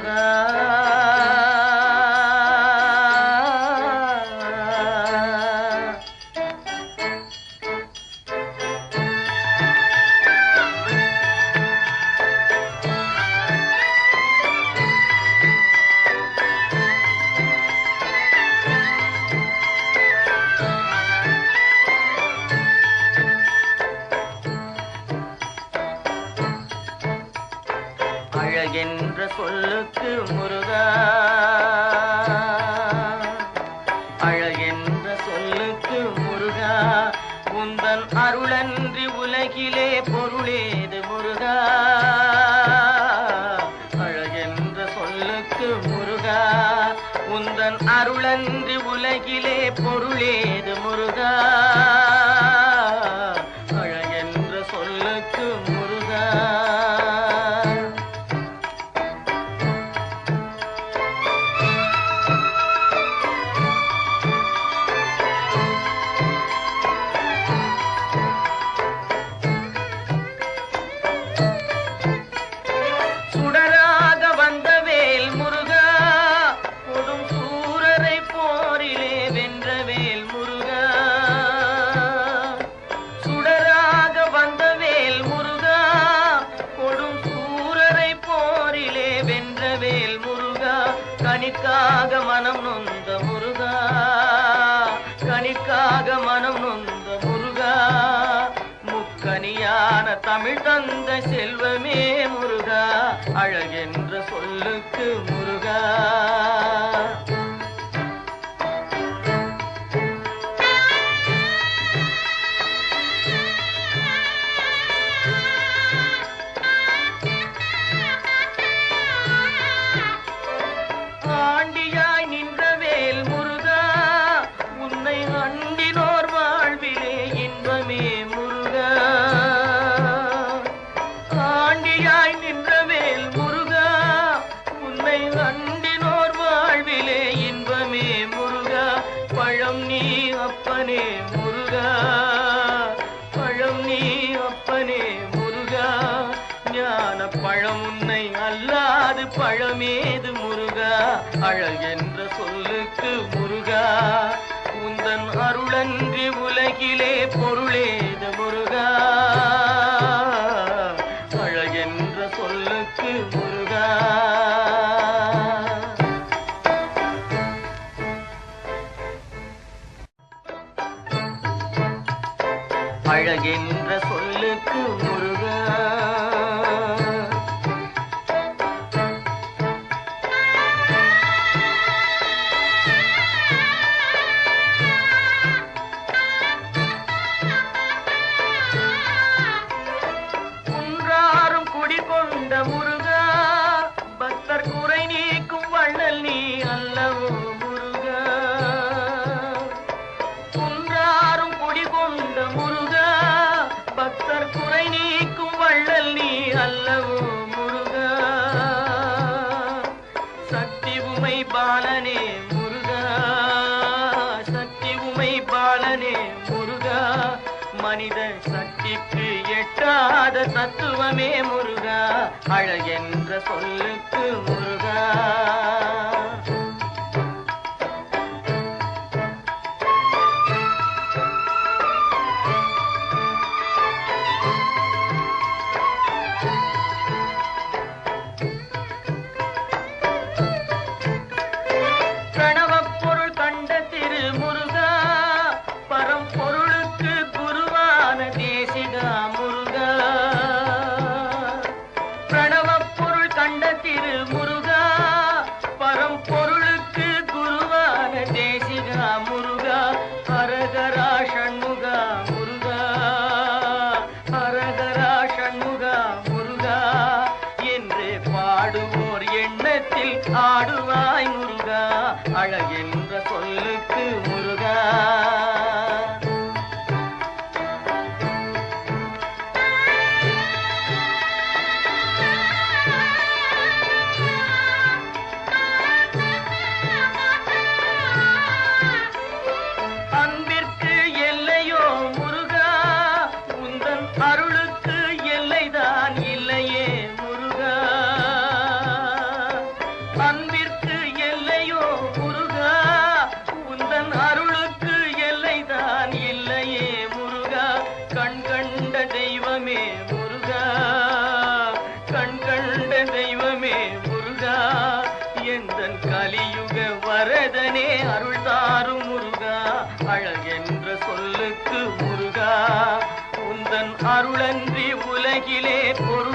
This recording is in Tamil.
முருகா. அழகென்ற சொல்லுக்கு முருகா, அழகென்ற சொல்லுக்கு முருகா, உந்தன் அருளன்றி உலகிலே பொருளேது முருகா. அழகென்ற சொல்லுக்கு முருகா, உந்தன் அருளன்றி உலகிலே பொருளேது முருகா. அழகென்ற சொல்லுக்கு முருகா. கனிக்காக மனம் நொந்த முருகா, கனிக்காக மனம் நொந்த முருகா, முக்கனியான தமிழ் தந்த செல்வமே முருகா. அழகென்ற சொல்லுக்கு முருகா. ஆண்டியாய் நின்ற வேல் முருகா, உன்னை அண்டினோர் வாழ்விலே இன்பமே முருகா. ஆண்டியாய் நின்ற வேல் முருகா, உன்னை அண்டினோர் வாழ்விலே இன்பமே முருகா. பழம் நீ அப்பனே முருகா, பழம் நீ அப்பனே முருகா. ஞான பழம் உன்னை அல்லாது பழமேது முருகா. அழகென்ற சொல்லுக்கு முருகா, உந்தன் அருளன்றி உலகிலே பொருளேது முருகா. அழகென்ற சொல்லுக்கு முருகா. அழகென்ற சொல்லுக்கு முருகா. கொண்ட முருகா, பக்தர் குறை நீக்கும் வள்ளல் நீ அல்லவோ முருகா. குன்றாரும் குடி கொண்ட முருகா, பக்தர் குறை நீக்கும் வள்ளல் நீ அல்லவோ முருகா. சக்தி உமை பாலனே முருகா, சக்தி உமை பாலனே முருகா. மனித சக்திக்கு எட்டாத தத்துவமே முருகா. அழகென்ற சொல்லுக்கு முருகா. பிரணவப் பொருள் கண்ட திரு முருகா, பரம்பொருளுக்கு குருவான தேசிகா முருகா. பிரணவப் பொருள் கண்ட திரு முருகா, பரம்பொருளுக்கு குருவான தேசிகா முருகா. ஹரஹரா ஷண்முகா முருகா, ஹரஹரா ஷண்முகா முருகா என்று பாடுவோர் எண்ணத்தில் ஆடுவாய் முருகா. அழகென்ற சொல்லுக்கு முருகா. அன்பிற்கு எல்லையோ முருகா, உந்தன் அருளுக்கு எல்லைதான் இல்லையே முருகா. கண் கண்ட தெய்வமே முருகா எந்தன் கலியுக வரதனே அருள் தாரும் முருகா அழகென்ற சொல்லுக்கு முருகா உந்தன் அருளன்றி உலகிலே பொருள்